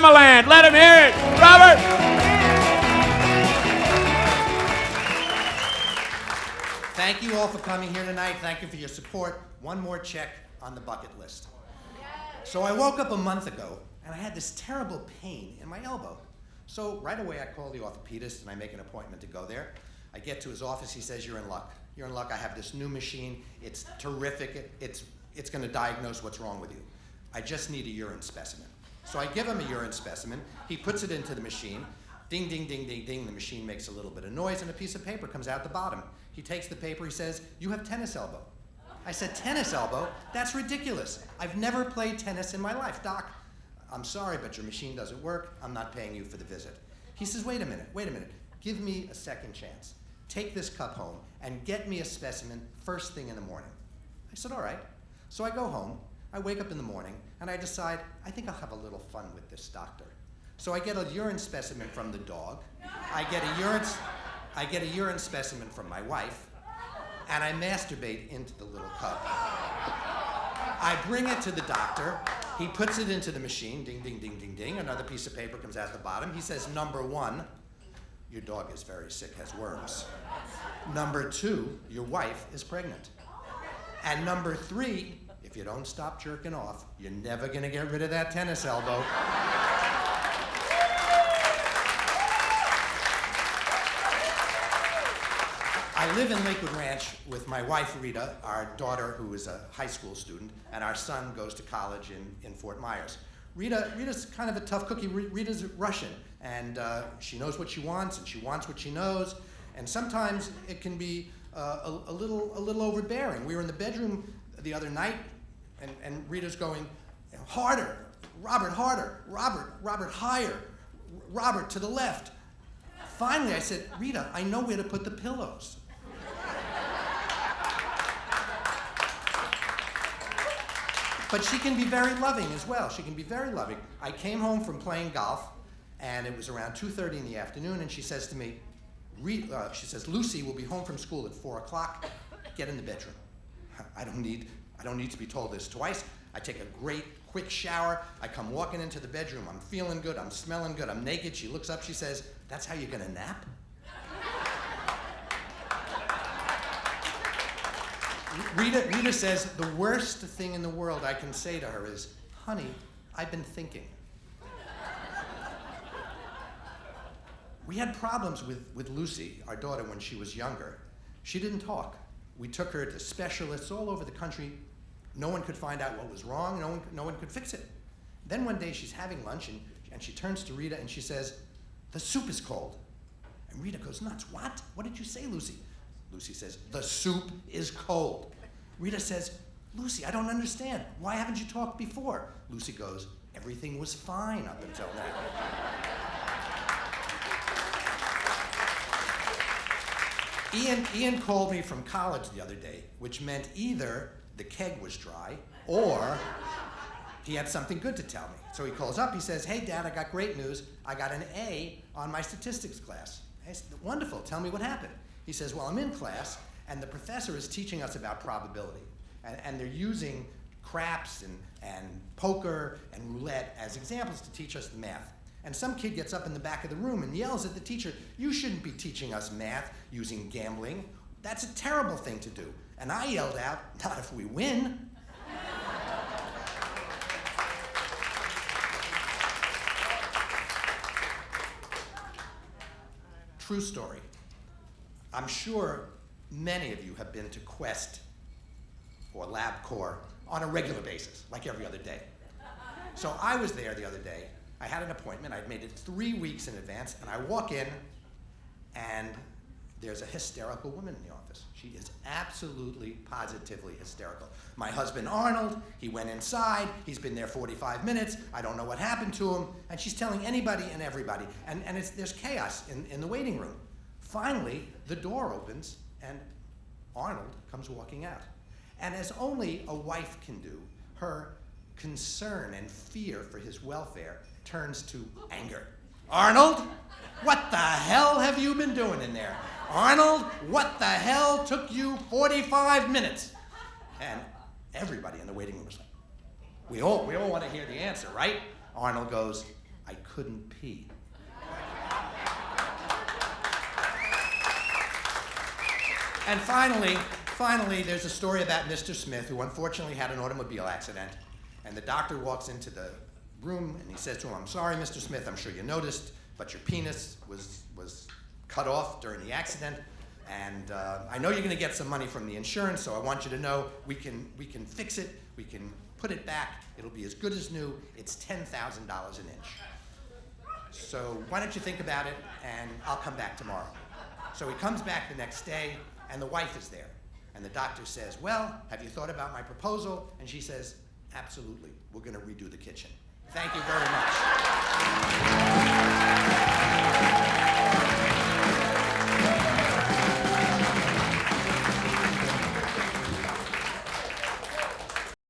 Familiant. Let him hear it. Robert. Thank you all for coming here tonight. Thank you for your support. One more check on the bucket list. So I woke up a month ago, and I had this terrible pain in my elbow. So right away I call the orthopedist, and I make an appointment to go there. I get to his office. He says, you're in luck. You're in luck. I have this new machine. It's terrific. It's going to diagnose what's wrong with you. I just need a urine specimen. So I give him a urine specimen. He puts it into the machine. Ding, ding, ding, ding, ding. The machine makes a little bit of noise, and a piece of paper comes out the bottom. He takes the paper. He says, you have tennis elbow. I said, tennis elbow? That's ridiculous. I've never played tennis in my life. Doc, I'm sorry, but your machine doesn't work. I'm not paying you for the visit. He says, wait a minute. Give me a second chance. Take this cup home and get me a specimen first thing in the morning. I said, all right. So I go home. I wake up in the morning, and I decide, I think I'll have a little fun with this doctor. So I get a urine specimen from the dog. I get a urine specimen from my wife, and I masturbate into the little cup. I bring it to the doctor. He puts it into the machine. Ding, ding, ding, ding, ding. Another piece of paper comes out the bottom. He says, number 1, your dog is very sick, has worms. Number 2, your wife is pregnant. And number 3, if you don't stop jerking off, you're never going to get rid of that tennis elbow. I live in Lakewood Ranch with my wife, Rita, our daughter, who is a high school student, and our son goes to college in Fort Myers. Rita's kind of a tough cookie. Rita's Russian, and she knows what she wants, and she wants what she knows, and sometimes it can be a little overbearing. We were in the bedroom the other night, and Rita's going, harder, Robert, harder, Robert, higher, Robert, to the left. Finally, I said, Rita, I know where to put the pillows. But she can be very loving as well. She can be very loving. I came home from playing golf, and it was around 2:30 in the afternoon, and she says to me, Lucy will be home from school at 4 o'clock. Get in the bedroom. I don't need to be told this twice. I take a great, quick shower. I come walking into the bedroom. I'm feeling good. I'm smelling good. I'm naked. She looks up. She says, that's how you're going to nap? Rita says, the worst thing in the world I can say to her is, honey, I've been thinking. We had problems with Lucy, our daughter, when she was younger. She didn't talk. We took her to specialists all over the country. No one could find out what was wrong. No one could fix it. Then one day she's having lunch, and she turns to Rita and she says, the soup is cold. And Rita goes nuts. What? What did you say, Lucy? Lucy says, the soup is cold. Rita says, Lucy, I don't understand. Why haven't you talked before? Lucy goes, everything was fine up until now. Ian called me from college the other day, which meant either the keg was dry or he had something good to tell me. So he calls up, he says, hey, Dad, I got great news. I got an A on my statistics class. I said, wonderful, tell me what happened. He says, well, I'm in class, and the professor is teaching us about probability. And they're using craps and poker and roulette as examples to teach us the math. And some kid gets up in the back of the room and yells at the teacher, you shouldn't be teaching us math using gambling. That's a terrible thing to do. And I yelled out, not if we win. True story. I'm sure many of you have been to Quest or LabCorp on a regular basis, like every other day. So I was there the other day. I had an appointment. I'd made it 3 weeks in advance, and I walk in, and there's a hysterical woman in the office. She is absolutely, positively hysterical. My husband, Arnold, he went inside. He's been there 45 minutes. I don't know what happened to him. And she's telling anybody and everybody. And there's chaos in the waiting room. Finally, the door opens, and Arnold comes walking out. And as only a wife can do, her concern and fear for his welfare turns to anger. Arnold, what the hell have you been doing in there? Arnold, what the hell took you 45 minutes? And everybody in the waiting room was like, we all want to hear the answer, right? Arnold goes, I couldn't pee. And finally, there's a story about Mr. Smith, who unfortunately had an automobile accident. And the doctor walks into the room and he says to him, "I'm sorry, Mr. Smith, I'm sure you noticed, but your penis was cut off during the accident. And I know you're going to get some money from the insurance, so I want you to know we can fix it, we can put it back, it'll be as good as new, it's $10,000 an inch. So why don't you think about it, and I'll come back tomorrow." So he comes back the next day, and the wife is there. And the doctor says, "Well, have you thought about my proposal?" And she says, "Absolutely, we're going to redo the kitchen." Thank you very much.